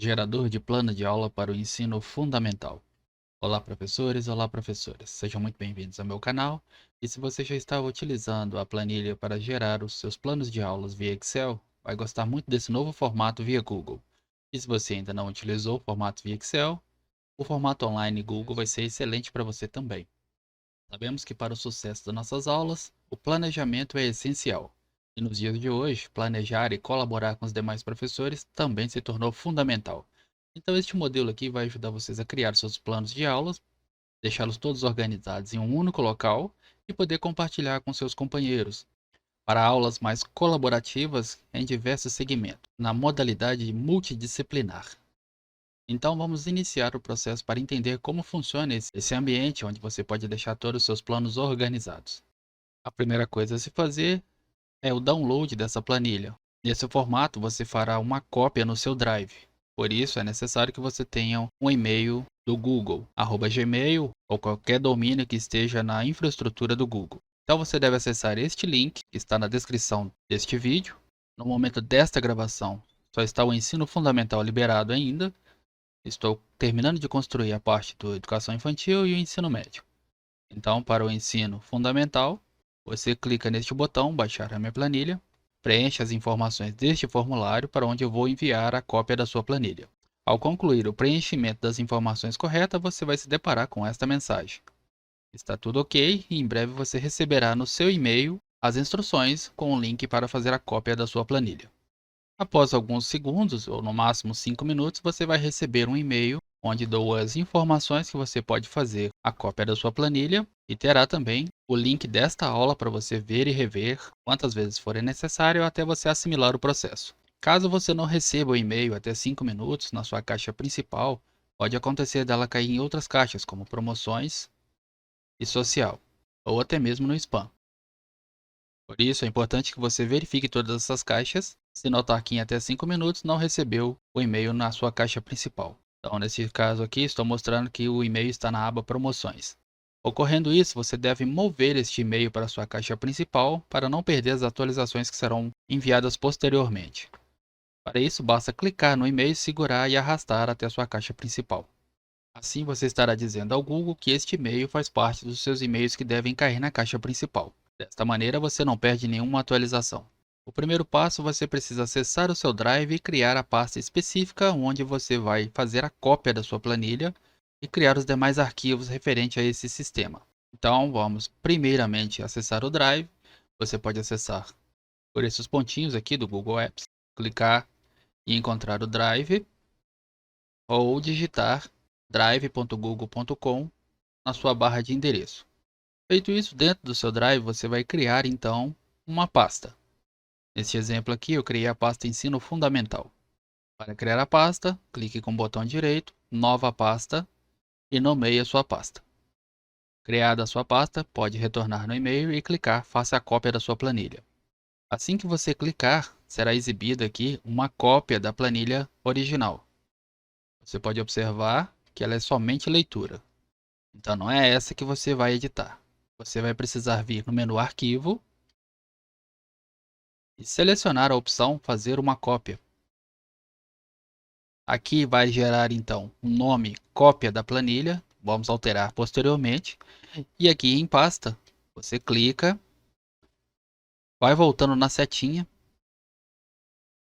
Gerador de plano de aula para o ensino fundamental. Olá, professores! Olá, professoras! Sejam muito bem-vindos ao meu canal. E se você já estava utilizando a planilha para gerar os seus planos de aulas via Excel, vai gostar muito desse novo formato via Google. E se você ainda não utilizou o formato via Excel, o formato online Google vai ser excelente para você também. Sabemos que para o sucesso das nossas aulas, o planejamento é essencial. E nos dias de hoje, planejar e colaborar com os demais professores também se tornou fundamental. Então, este modelo aqui vai ajudar vocês a criar seus planos de aulas, deixá-los todos organizados em um único local e poder compartilhar com seus companheiros para aulas mais colaborativas em diversos segmentos, na modalidade multidisciplinar. Então vamos iniciar o processo para entender como funciona esse ambiente onde você pode deixar todos os seus planos organizados. A primeira coisa a se fazer é o download dessa planilha. Nesse formato você fará uma cópia no seu Drive. Por isso é necessário que você tenha um e-mail do Google, @gmail ou qualquer domínio que esteja na infraestrutura do Google. Então você deve acessar este link que está na descrição deste vídeo. No momento desta gravação só está o ensino fundamental liberado ainda. Estou terminando de construir a parte da educação infantil e o ensino médio. Então, para o ensino fundamental, você clica neste botão, baixar a minha planilha, preenche as informações deste formulário para onde eu vou enviar a cópia da sua planilha. Ao concluir o preenchimento das informações corretas, você vai se deparar com esta mensagem. Está tudo ok e em breve você receberá no seu e-mail as instruções com o link para fazer a cópia da sua planilha. Após alguns segundos, ou no máximo 5 minutos, você vai receber um e-mail onde dou as informações que você pode fazer a cópia da sua planilha e terá também o link desta aula para você ver e rever quantas vezes for necessário até você assimilar o processo. Caso você não receba o e-mail até 5 minutos na sua caixa principal, pode acontecer dela cair em outras caixas, como promoções e social, ou até mesmo no spam. Por isso, é importante que você verifique todas essas caixas. Se notar que em até 5 minutos não recebeu o e-mail na sua caixa principal. Então, nesse caso aqui, estou mostrando que o e-mail está na aba Promoções. Ocorrendo isso, você deve mover este e-mail para a sua caixa principal para não perder as atualizações que serão enviadas posteriormente. Para isso, basta clicar no e-mail, segurar e arrastar até a sua caixa principal. Assim, você estará dizendo ao Google que este e-mail faz parte dos seus e-mails que devem cair na caixa principal. Desta maneira, você não perde nenhuma atualização. O primeiro passo, você precisa acessar o seu Drive e criar a pasta específica onde você vai fazer a cópia da sua planilha e criar os demais arquivos referentes a esse sistema. Então, vamos primeiramente acessar o Drive. Você pode acessar por esses pontinhos aqui do Google Apps, clicar e encontrar o Drive ou digitar drive.google.com na sua barra de endereço. Feito isso, dentro do seu Drive, você vai criar então uma pasta. Neste exemplo aqui, eu criei a pasta Ensino Fundamental. Para criar a pasta, clique com o botão direito, Nova Pasta e nomeie a sua pasta. Criada a sua pasta, pode retornar no e-mail e clicar Faça a cópia da sua planilha. Assim que você clicar, será exibida aqui uma cópia da planilha original. Você pode observar que ela é somente leitura. Então não é essa que você vai editar. Você vai precisar vir no menu Arquivo e selecionar a opção Fazer uma cópia. Aqui vai gerar então um nome cópia da planilha, vamos alterar posteriormente. E aqui em pasta, você clica, vai voltando na setinha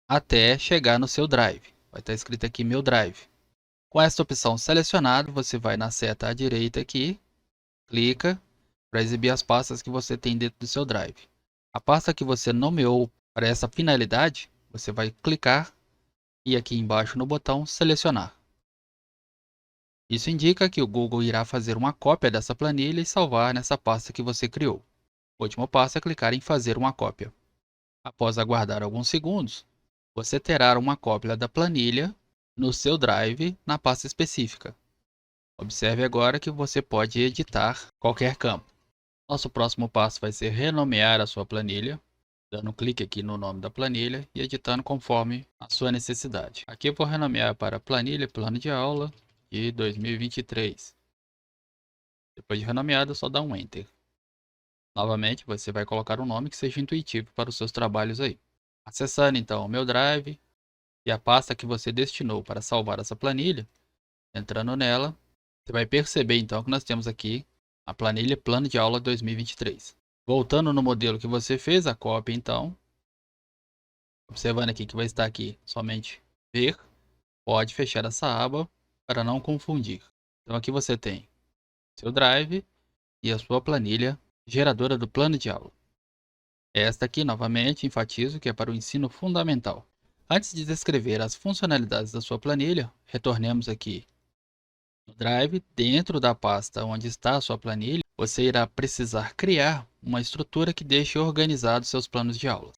até chegar no seu Drive. Vai estar escrito aqui Meu Drive. Com esta opção selecionada, você vai na seta à direita aqui, clica para exibir as pastas que você tem dentro do seu Drive. A pasta que você nomeou para essa finalidade, você vai clicar e aqui embaixo no botão selecionar. Isso indica que o Google irá fazer uma cópia dessa planilha e salvar nessa pasta que você criou. O último passo é clicar em fazer uma cópia. Após aguardar alguns segundos, você terá uma cópia da planilha no seu Drive na pasta específica. Observe agora que você pode editar qualquer campo. Nosso próximo passo vai ser renomear a sua planilha, dando um clique aqui no nome da planilha e editando conforme a sua necessidade. Aqui eu vou renomear para planilha plano de aula de 2023. Depois de renomeado, só dá um Enter. Novamente, você vai colocar um nome que seja intuitivo para os seus trabalhos aí. Acessando então o meu Drive e a pasta que você destinou para salvar essa planilha, entrando nela, você vai perceber então que nós temos aqui a planilha Plano de Aula 2023. Voltando no modelo que você fez a cópia então, observando aqui que vai estar aqui somente ver, pode fechar essa aba para não confundir. Então aqui você tem seu Drive e a sua planilha geradora do plano de aula. Esta aqui, novamente, enfatizo que é para o ensino fundamental. Antes de descrever as funcionalidades da sua planilha, retornemos aqui no Drive. Dentro da pasta onde está a sua planilha, você irá precisar criar uma estrutura que deixe organizados seus planos de aula.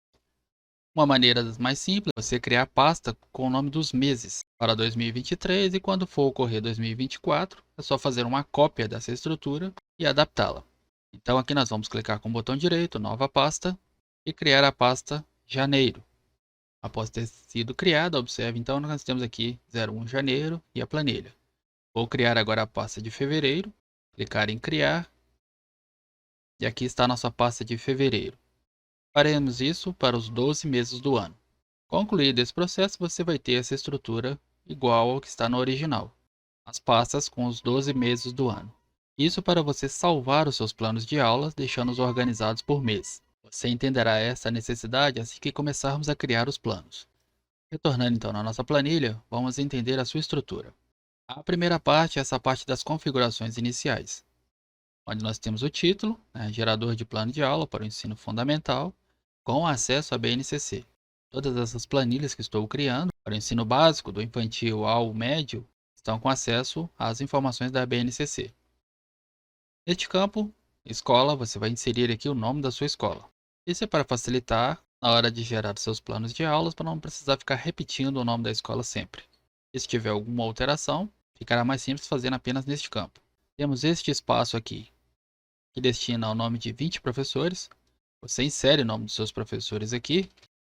Uma maneira mais simples é você criar a pasta com o nome dos meses para 2023 e quando for ocorrer 2024, é só fazer uma cópia dessa estrutura e adaptá-la. Então aqui nós vamos clicar com o botão direito, nova pasta, e criar a pasta janeiro. Após ter sido criada, observe então nós temos aqui 01 janeiro e a planilha. Vou criar agora a pasta de fevereiro, clicar em criar, e aqui está a nossa pasta de fevereiro. Faremos isso para os 12 meses do ano. Concluído esse processo, você vai ter essa estrutura igual ao que está no original. As pastas com os 12 meses do ano. Isso para você salvar os seus planos de aulas, deixando-os organizados por mês. Você entenderá essa necessidade assim que começarmos a criar os planos. Retornando então na nossa planilha, vamos entender a sua estrutura. A primeira parte é essa parte das configurações iniciais, onde nós temos o título, gerador de plano de aula para o ensino fundamental, com acesso à BNCC. Todas essas planilhas que estou criando para o ensino básico, do infantil ao médio, estão com acesso às informações da BNCC. Neste campo, escola, você vai inserir aqui o nome da sua escola. Isso é para facilitar na hora de gerar seus planos de aulas, para não precisar ficar repetindo o nome da escola sempre. E se tiver alguma alteração, ficará mais simples fazendo apenas neste campo. Temos este espaço aqui, que destina ao nome de 20 professores. Você insere o nome dos seus professores aqui,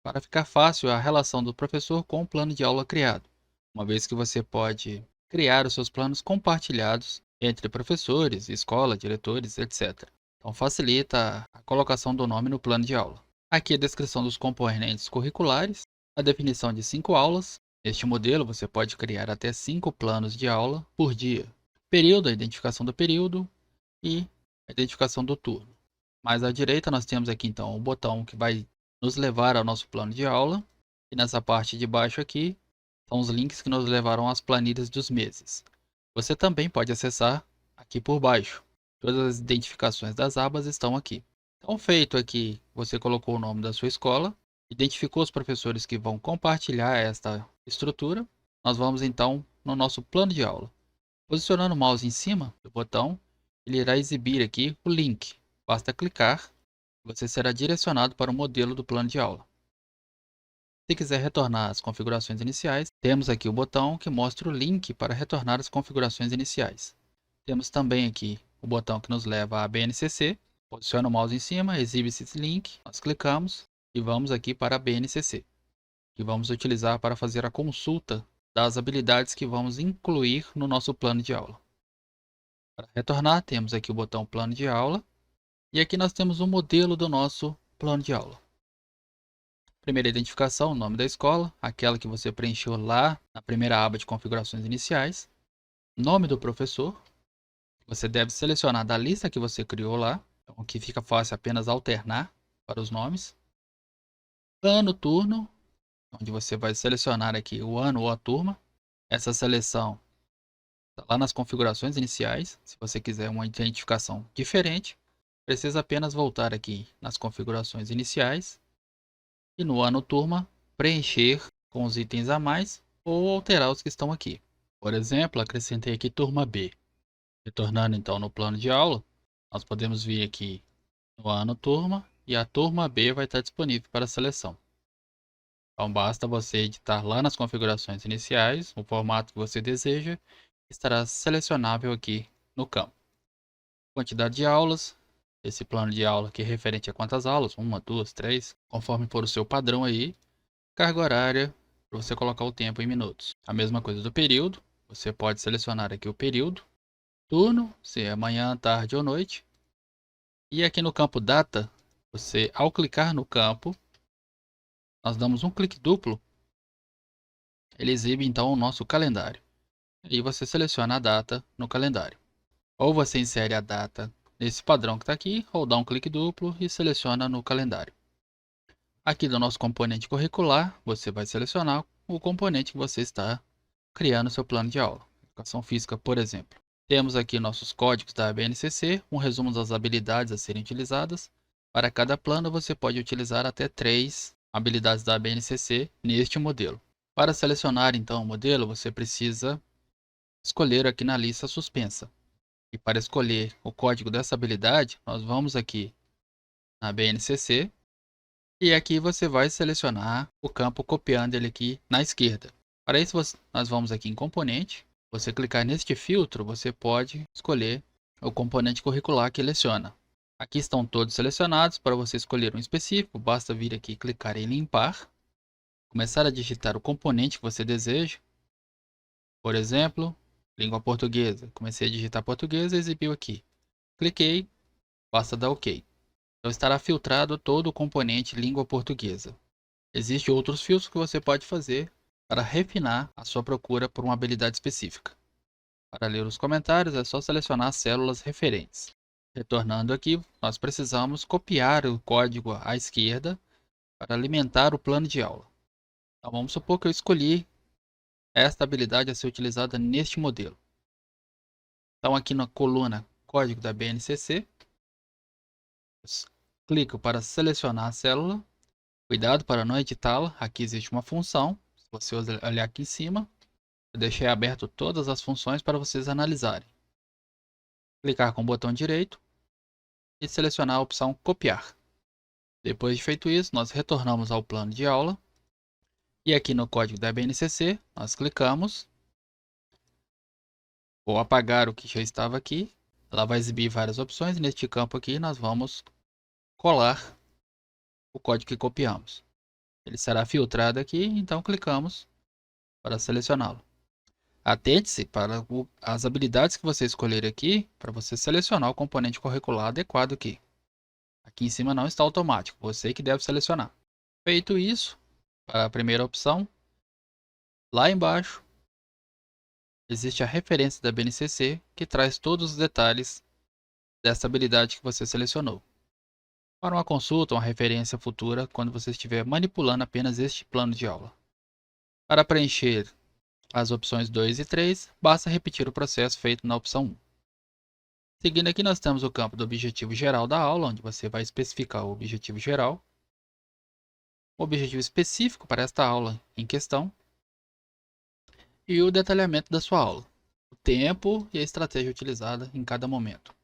para ficar fácil a relação do professor com o plano de aula criado, uma vez que você pode criar os seus planos compartilhados entre professores, escola, diretores, etc. Então facilita a colocação do nome no plano de aula. Aqui a descrição dos componentes curriculares, a definição de 5 aulas. Neste modelo você pode criar até 5 planos de aula por dia. Período, a identificação do período e a identificação do turno. Mais à direita nós temos aqui então o botão que vai nos levar ao nosso plano de aula. E nessa parte de baixo aqui são os links que nos levarão às planilhas dos meses. Você também pode acessar aqui por baixo. Todas as identificações das abas estão aqui. Então, feito aqui, você colocou o nome da sua escola, identificou os professores que vão compartilhar esta estrutura. Nós vamos então no nosso plano de aula. Posicionando o mouse em cima do botão, ele irá exibir aqui o link. Basta clicar, você será direcionado para o modelo do plano de aula. Se quiser retornar às configurações iniciais, temos aqui o botão que mostra o link para retornar às configurações iniciais. Temos também aqui o botão que nos leva à BNCC. Posiciona o mouse em cima, exibe-se esse link, nós clicamos e vamos aqui para a BNCC, que vamos utilizar para fazer a consulta das habilidades que vamos incluir no nosso plano de aula. Para retornar, temos aqui o botão plano de aula e aqui nós temos o modelo do nosso plano de aula. Primeira identificação, o nome da escola, aquela que você preencheu lá na primeira aba de configurações iniciais. Nome do professor, você deve selecionar da lista que você criou lá, então aqui fica fácil apenas alternar para os nomes. Ano, turno, onde você vai selecionar aqui o ano ou a turma. Essa seleção está lá nas configurações iniciais. Se você quiser uma identificação diferente, precisa apenas voltar aqui nas configurações iniciais e no ano turma preencher com os itens a mais ou alterar os que estão aqui. Por exemplo, acrescentei aqui turma B. Retornando então no plano de aula, nós podemos vir aqui no ano turma e a turma B vai estar disponível para seleção. Então basta você editar lá nas configurações iniciais o formato que você deseja, estará selecionável aqui no campo. Quantidade de aulas, esse plano de aula aqui é referente a quantas aulas, 1, 2, 3, conforme for o seu padrão aí. Carga horária, para você colocar o tempo em minutos. A mesma coisa do período, você pode selecionar aqui o período. Turno, se é manhã, tarde ou noite. E aqui no campo data, você ao clicar no campo, nós damos um clique duplo ele exibe então o nosso calendário. E você seleciona a data no calendário. Ou você insere a data nesse padrão que está aqui, ou dá um clique duplo e seleciona no calendário. Aqui do nosso componente curricular, você vai selecionar o componente que você está criando seu plano de aula. Educação física, por exemplo. Temos aqui nossos códigos da BNCC, um resumo das habilidades a serem utilizadas. Para cada plano, você pode utilizar até 3 habilidades da BNCC neste modelo. Para selecionar então o modelo, você precisa escolher aqui na lista suspensa. E para escolher o código dessa habilidade, nós vamos aqui na BNCC e aqui você vai selecionar o campo copiando ele aqui na esquerda. Para isso, nós vamos aqui em componente. Você clicar neste filtro, você pode escolher o componente curricular que leciona. Aqui estão todos selecionados. Para você escolher um específico, basta vir aqui e clicar em limpar. Começar a digitar o componente que você deseja. Por exemplo, língua portuguesa. Comecei a digitar português e exibiu aqui. Cliquei, basta dar OK. Então estará filtrado todo o componente língua portuguesa. Existem outros filtros que você pode fazer para refinar a sua procura por uma habilidade específica. Para ler os comentários, é só selecionar as células referentes. Retornando aqui, nós precisamos copiar o código à esquerda para alimentar o plano de aula. Então vamos supor que eu escolhi esta habilidade a ser utilizada neste modelo. Então aqui na coluna código da BNCC, clico para selecionar a célula. Cuidado para não editá-la, aqui existe uma função. Se você olhar aqui em cima, eu deixei aberto todas as funções para vocês analisarem. Clicar com o botão direito e selecionar a opção copiar. Depois de feito isso, nós retornamos ao plano de aula. E aqui no código da BNCC, nós clicamos. Vou apagar o que já estava aqui. Ela vai exibir várias opções. Neste campo aqui, nós vamos colar o código que copiamos. Ele será filtrado aqui, então clicamos para selecioná-lo. Atente-se para as habilidades que você escolher aqui, para você selecionar o componente curricular adequado aqui. Aqui em cima não está automático, você que deve selecionar. Feito isso, para a primeira opção, lá embaixo, existe a referência da BNCC, que traz todos os detalhes dessa habilidade que você selecionou. Para uma consulta ou uma referência futura, quando você estiver manipulando apenas este plano de aula. Para preencher as opções 2 e 3, basta repetir o processo feito na opção 1. Seguindo aqui, nós temos o campo do objetivo geral da aula, onde você vai especificar o objetivo geral, o objetivo específico para esta aula em questão e o detalhamento da sua aula, o tempo e a estratégia utilizada em cada momento.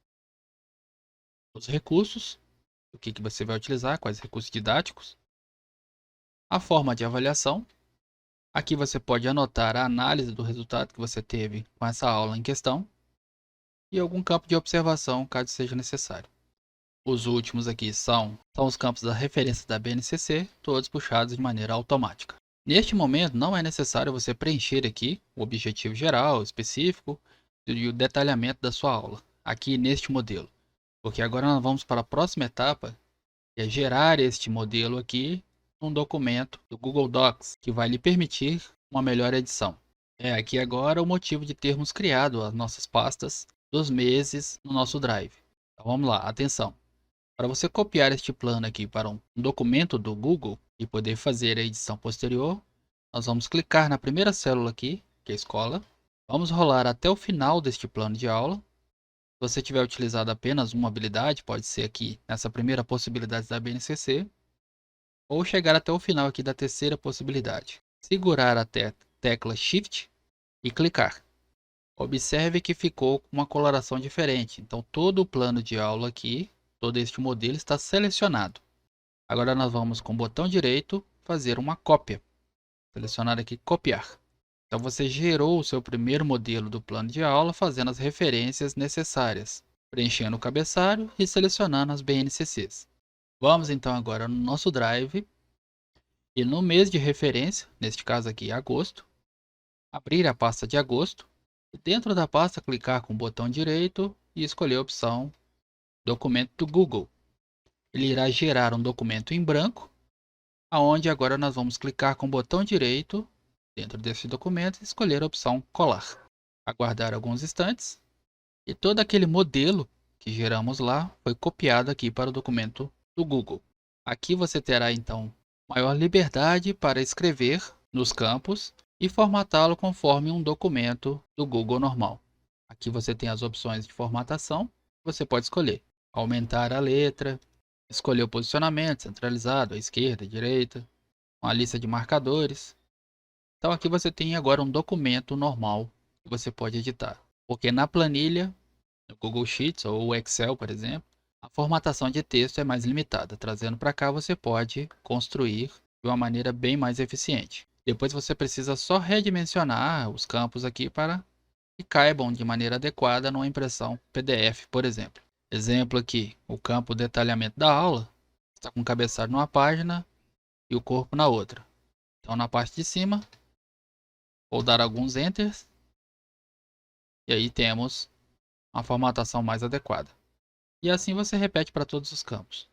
Os recursos, o que você vai utilizar, quais recursos didáticos, a forma de avaliação. Aqui você pode anotar a análise do resultado que você teve com essa aula em questão e algum campo de observação, caso seja necessário. Os últimos aqui são os campos da referência da BNCC, todos puxados de maneira automática. Neste momento, não é necessário você preencher aqui o objetivo geral, específico e o detalhamento da sua aula, aqui neste modelo. Porque agora nós vamos para a próxima etapa, que é gerar este modelo aqui num documento do Google Docs, que vai lhe permitir uma melhor edição. É aqui agora o motivo de termos criado as nossas pastas dos meses no nosso Drive. Então vamos lá, atenção. Para você copiar este plano aqui para um documento do Google e poder fazer a edição posterior, nós vamos clicar na primeira célula aqui, que é a escola. Vamos rolar até o final deste plano de aula. Se você tiver utilizado apenas uma habilidade, pode ser aqui nessa primeira possibilidade da BNCC, ou chegar até o final aqui da terceira possibilidade. Segurar a tecla Shift e clicar. Observe que ficou com uma coloração diferente, então todo o plano de aula aqui, todo este modelo está selecionado. Agora nós vamos com o botão direito fazer uma cópia. Selecionar aqui copiar. Então você gerou o seu primeiro modelo do plano de aula fazendo as referências necessárias, preenchendo o cabeçalho e selecionando as BNCCs. Vamos então agora no nosso Drive e no mês de referência, neste caso aqui agosto, abrir a pasta de agosto e dentro da pasta clicar com o botão direito e escolher a opção documento do Google. Ele irá gerar um documento em branco, aonde agora nós vamos clicar com o botão direito dentro desse documento e escolher a opção colar. Aguardar alguns instantes e todo aquele modelo que geramos lá foi copiado aqui para o documento do Google. Aqui você terá então maior liberdade para escrever nos campos e formatá-lo conforme um documento do Google normal. Aqui você tem as opções de formatação, você pode escolher aumentar a letra, escolher o posicionamento centralizado, à esquerda, à direita, uma lista de marcadores. Então aqui você tem agora um documento normal que você pode editar, porque na planilha, no Google Sheets ou o Excel, por exemplo, a formatação de texto é mais limitada. Trazendo para cá você pode construir de uma maneira bem mais eficiente. Depois você precisa só redimensionar os campos aqui para que caibam de maneira adequada numa impressão PDF, por exemplo. Exemplo aqui, o campo detalhamento da aula está com o cabeçalho numa página e o corpo na outra. Então na parte de cima, vou dar alguns enters e aí temos uma formatação mais adequada. E assim você repete para todos os campos.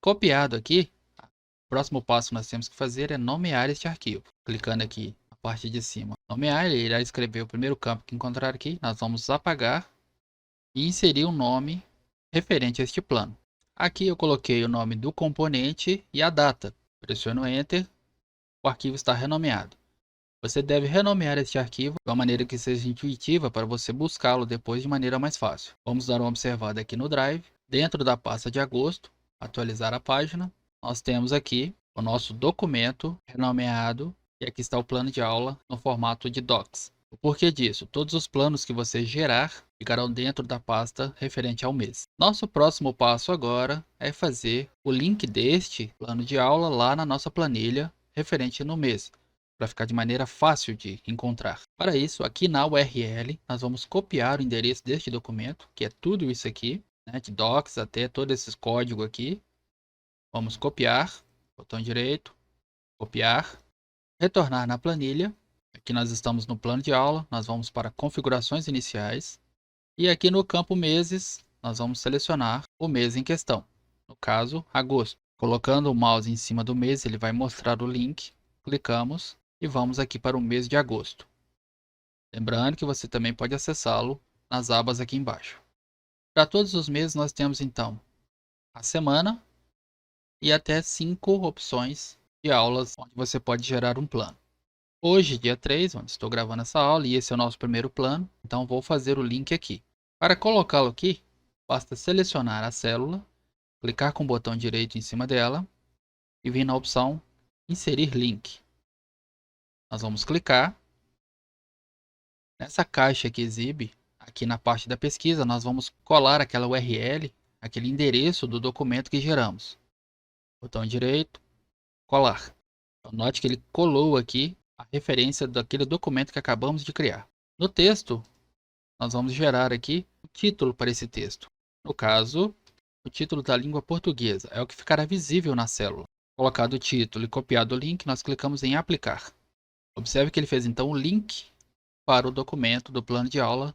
Copiado aqui, o próximo passo que nós temos que fazer é nomear este arquivo. Clicando aqui na parte de cima, nomear, ele irá escrever o primeiro campo que encontrar aqui. Nós vamos apagar e inserir um nome referente a este plano. Aqui eu coloquei o nome do componente e a data. Pressiono Enter, o arquivo está renomeado. Você deve renomear este arquivo de uma maneira que seja intuitiva para você buscá-lo depois de maneira mais fácil. Vamos dar uma observada aqui no Drive. Dentro da pasta de agosto, atualizar a página, nós temos aqui o nosso documento renomeado e aqui está o plano de aula no formato de Docs. O porquê disso? Todos os planos que você gerar ficarão dentro da pasta referente ao mês. Nosso próximo passo agora é fazer o link deste plano de aula lá na nossa planilha referente no mês, para ficar de maneira fácil de encontrar. Para isso, aqui na URL, nós vamos copiar o endereço deste documento, que é tudo isso aqui, né, de docs até todo esse código aqui. Vamos copiar, botão direito, copiar, retornar na planilha. Aqui nós estamos no plano de aula, nós vamos para configurações iniciais. E aqui no campo meses, nós vamos selecionar o mês em questão, no caso, agosto. Colocando o mouse em cima do mês, ele vai mostrar o link, clicamos e vamos aqui para o mês de agosto. Lembrando que você também pode acessá-lo nas abas aqui embaixo. Para todos os meses nós temos então a semana e até 5 opções de aulas onde você pode gerar um plano. Hoje, dia 3, onde estou gravando essa aula, e esse é o nosso primeiro plano, então vou fazer o link aqui. Para colocá-lo aqui, basta selecionar a célula, clicar com o botão direito em cima dela e vir na opção Inserir link. Nós vamos clicar. Nessa caixa que exibe, aqui na parte da pesquisa, nós vamos colar aquela URL, aquele endereço do documento que geramos. Botão direito, colar. Então, note que ele colou aqui a referência daquele documento que acabamos de criar. No texto, nós vamos gerar aqui o título para esse texto. No caso, o título da língua portuguesa é o que ficará visível na célula. Colocado o título e copiado o link, nós clicamos em aplicar. Observe que ele fez então o link para o documento do plano de aula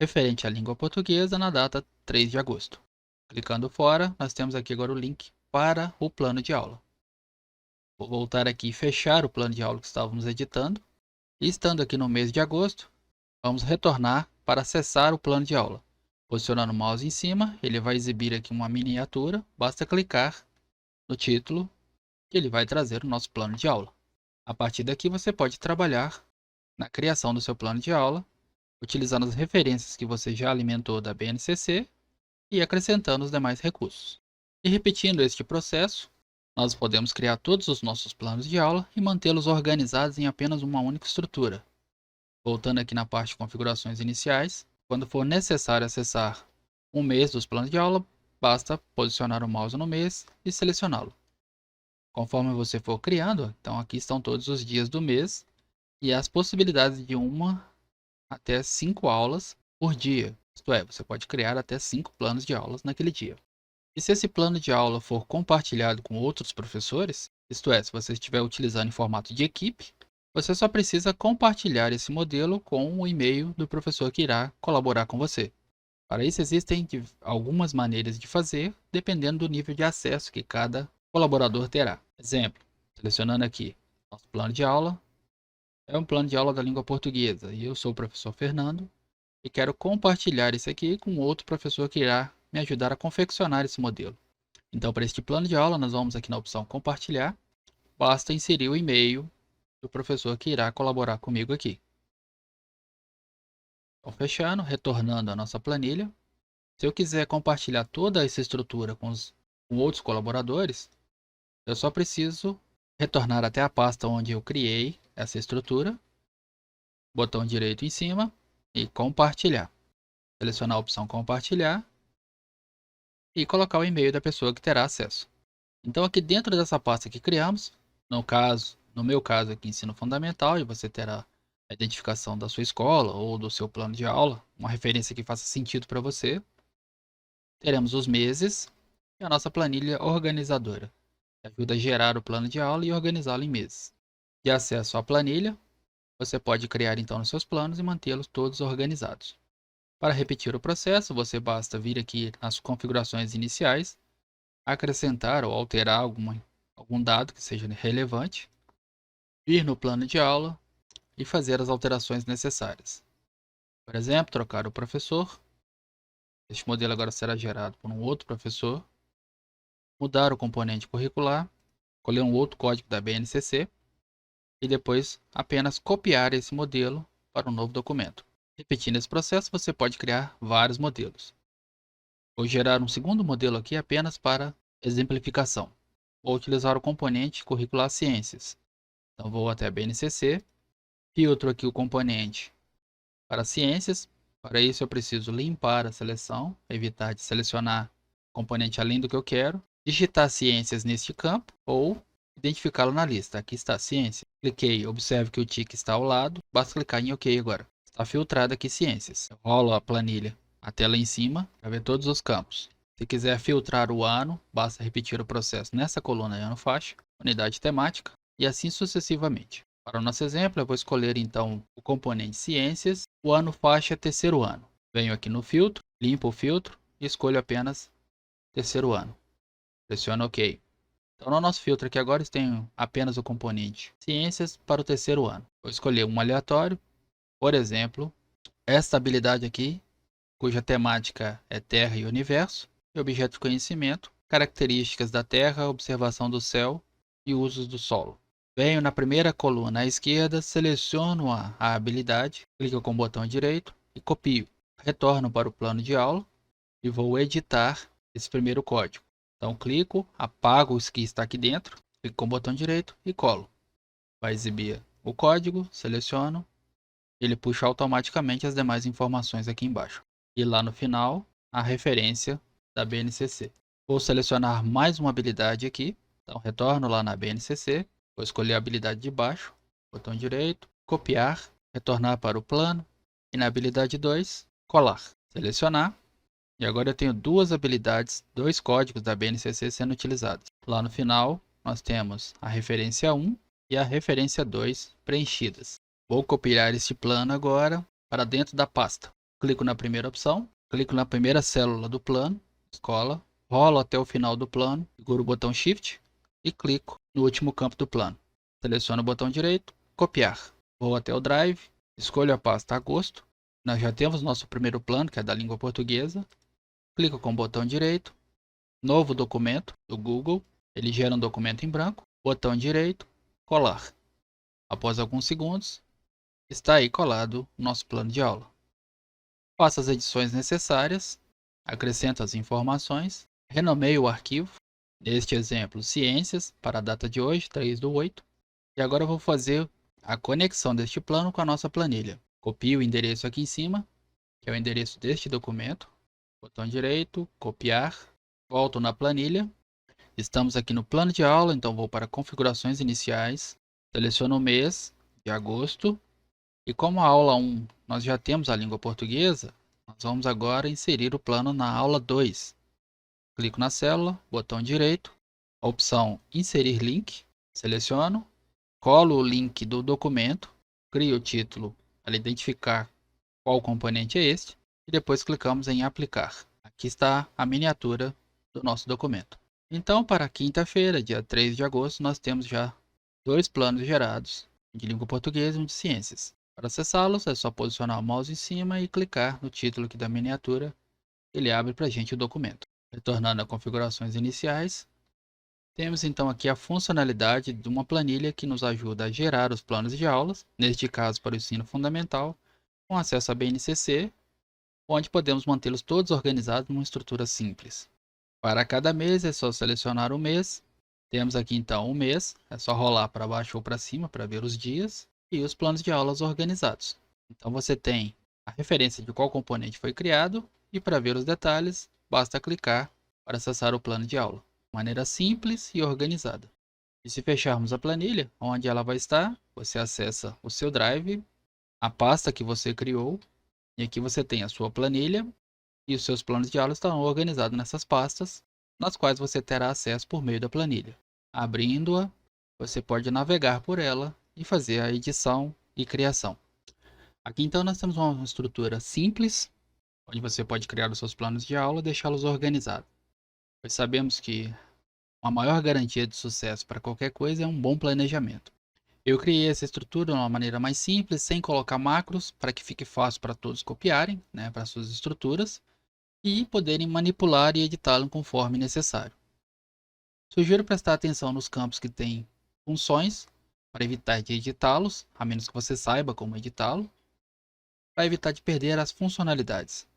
referente à língua portuguesa na data 3 de agosto. Clicando fora, nós temos aqui agora o link para o plano de aula. Vou voltar aqui e fechar o plano de aula que estávamos editando. E estando aqui no mês de agosto, vamos retornar para acessar o plano de aula. Posicionando o mouse em cima, ele vai exibir aqui uma miniatura. Basta clicar no título que ele vai trazer o nosso plano de aula. A partir daqui você pode trabalhar na criação do seu plano de aula, utilizando as referências que você já alimentou da BNCC e acrescentando os demais recursos. E repetindo este processo, nós podemos criar todos os nossos planos de aula e mantê-los organizados em apenas uma única estrutura. Voltando aqui na parte de configurações iniciais, quando for necessário acessar um mês dos planos de aula, basta posicionar o mouse no mês e selecioná-lo. Conforme você for criando, então aqui estão todos os dias do mês e as possibilidades de 1 até 5 aulas por dia. Isto é, você pode criar até 5 planos de aulas naquele dia. E se esse plano de aula for compartilhado com outros professores, isto é, se você estiver utilizando em formato de equipe, você só precisa compartilhar esse modelo com o e-mail do professor que irá colaborar com você. Para isso existem algumas maneiras de fazer, dependendo do nível de acesso que cada colaborador terá. Exemplo, selecionando aqui nosso plano de aula, É um plano de aula da língua portuguesa e eu sou o professor Fernando e quero compartilhar isso aqui com outro professor que irá me ajudar a confeccionar esse modelo. Então, para este plano de aula, nós vamos aqui na opção compartilhar. Basta inserir o e-mail do professor que irá colaborar comigo aqui. Então, fechando, retornando à nossa planilha. Se eu quiser compartilhar toda essa estrutura com outros colaboradores, eu só preciso retornar até a pasta onde eu criei essa estrutura, botão direito em cima e compartilhar. Selecionar a opção compartilhar e colocar o e-mail da pessoa que terá acesso. Então aqui dentro dessa pasta que criamos, no meu caso aqui ensino fundamental, e você terá a identificação da sua escola ou do seu plano de aula, uma referência que faça sentido para você. Teremos os meses e a nossa planilha organizadora, que ajuda a gerar o plano de aula e organizá-lo em meses. De acesso à planilha, você pode criar então os seus planos e mantê-los todos organizados. Para repetir o processo, você basta vir aqui nas configurações iniciais, acrescentar ou alterar algum dado que seja relevante, vir no plano de aula e fazer as alterações necessárias. Por exemplo, trocar o professor. Este modelo agora será gerado por um outro professor. Mudar o componente curricular, escolher um outro código da BNCC e depois apenas copiar esse modelo para um novo documento. Repetindo esse processo, você pode criar vários modelos. Vou gerar um segundo modelo aqui apenas para exemplificação. Vou utilizar o componente curricular ciências. Então vou até a BNCC, filtro aqui o componente para ciências. Para isso eu preciso limpar a seleção, evitar de selecionar componente além do que eu quero, digitar ciências neste campo ou identificá-lo na lista. Aqui está ciência. Cliquei, observe que o tique está ao lado, basta clicar em OK agora. Está filtrado aqui ciências. Eu rolo a planilha até lá em cima para ver todos os campos. Se quiser filtrar o ano, basta repetir o processo nessa coluna ano faixa, unidade temática e assim sucessivamente. Para o nosso exemplo, eu vou escolher então o componente ciências, o ano faixa terceiro ano. Venho aqui no filtro, limpo o filtro e escolho apenas terceiro ano. Pressiono OK. Então no nosso filtro aqui agora tenho apenas o componente ciências para o terceiro ano. Vou escolher um aleatório, por exemplo, esta habilidade aqui, cuja temática é Terra e Universo, e objeto de conhecimento, características da Terra, observação do céu e usos do solo. Venho na primeira coluna à esquerda, seleciono a habilidade, clico com o botão direito e copio. Retorno para o plano de aula e vou editar esse primeiro código. Então clico, apago o que está aqui dentro, clico com o botão direito e colo. Vai exibir o código, seleciono, ele puxa automaticamente as demais informações aqui embaixo. E lá no final, a referência da BNCC. Vou selecionar mais uma habilidade aqui, então retorno lá na BNCC, vou escolher a habilidade de baixo, botão direito, copiar, retornar para o plano e na habilidade 2, colar. Selecionar. E agora eu tenho duas habilidades, dois códigos da BNCC sendo utilizados. Lá no final, nós temos a referência 1 e a referência 2 preenchidas. Vou copiar este plano agora para dentro da pasta. Clico na primeira opção, clico na primeira célula do plano, escola, rolo até o final do plano, seguro o botão Shift e clico no último campo do plano. Seleciono o botão direito, copiar. Vou até o Drive, escolho a pasta agosto. Nós já temos nosso primeiro plano, que é da língua portuguesa. Clico com o botão direito, novo documento do Google, ele gera um documento em branco, botão direito, colar. Após alguns segundos, está aí colado o nosso plano de aula. Faço as edições necessárias, acrescento as informações, renomeio o arquivo, neste exemplo ciências, para a data de hoje, 3/8, e agora eu vou fazer a conexão deste plano com a nossa planilha. Copio o endereço aqui em cima, que é o endereço deste documento, botão direito, copiar, volto na planilha, estamos aqui no plano de aula, então vou para configurações iniciais, seleciono o mês de agosto, e como a aula 1 nós já temos a língua portuguesa, nós vamos agora inserir o plano na aula 2. Clico na célula, botão direito, a opção inserir link, seleciono, colo o link do documento, crio o título para identificar qual componente é este, e depois clicamos em aplicar. Aqui está a miniatura do nosso documento. Então, para quinta-feira, dia 3 de agosto, nós temos já dois planos gerados um de língua portuguesa e um de ciências. Para acessá-los, é só posicionar o mouse em cima e clicar no título aqui da miniatura. Ele abre para a gente o documento. Retornando a configurações iniciais, temos então aqui a funcionalidade de uma planilha que nos ajuda a gerar os planos de aulas, neste caso para o ensino fundamental, com acesso a BNCC, onde podemos mantê-los todos organizados numa estrutura simples. Para cada mês é só selecionar o mês. Temos aqui então o mês, é só rolar para baixo ou para cima para ver os dias e os planos de aulas organizados. Então você tem a referência de qual componente foi criado e para ver os detalhes, basta clicar para acessar o plano de aula, de maneira simples e organizada. E se fecharmos a planilha, onde ela vai estar, você acessa o seu Drive, a pasta que você criou, e aqui você tem a sua planilha e os seus planos de aula estão organizados nessas pastas, nas quais você terá acesso por meio da planilha. Abrindo-a, você pode navegar por ela e fazer a edição e criação. Aqui então nós temos uma estrutura simples, onde você pode criar os seus planos de aula e deixá-los organizados. Pois sabemos que a maior garantia de sucesso para qualquer coisa é um bom planejamento. Eu criei essa estrutura de uma maneira mais simples, sem colocar macros, para que fique fácil para todos copiarem, para suas estruturas, e poderem manipular e editá-lo conforme necessário. Sugiro prestar atenção nos campos que têm funções, para evitar de editá-los, a menos que você saiba como editá-lo, para evitar de perder as funcionalidades.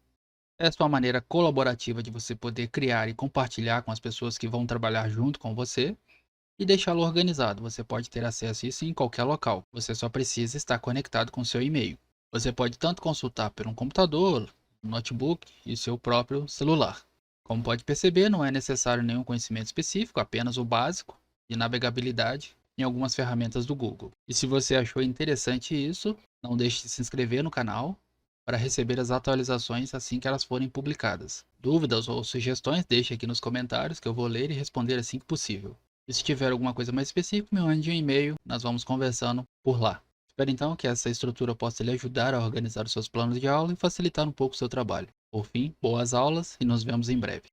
Essa é uma maneira colaborativa de você poder criar e compartilhar com as pessoas que vão trabalhar junto com você e deixá-lo organizado. Você pode ter acesso a isso em qualquer local. Você só precisa estar conectado com seu e-mail. Você pode tanto consultar por um computador, um notebook e seu próprio celular. Como pode perceber, não é necessário nenhum conhecimento específico, apenas o básico de navegabilidade em algumas ferramentas do Google. E se você achou interessante isso, não deixe de se inscrever no canal para receber as atualizações assim que elas forem publicadas. Dúvidas ou sugestões, deixe aqui nos comentários que eu vou ler e responder assim que possível. E se tiver alguma coisa mais específica, me mande um e-mail, nós vamos conversando por lá. Espero então que essa estrutura possa lhe ajudar a organizar os seus planos de aula e facilitar um pouco o seu trabalho. Por fim, boas aulas e nos vemos em breve.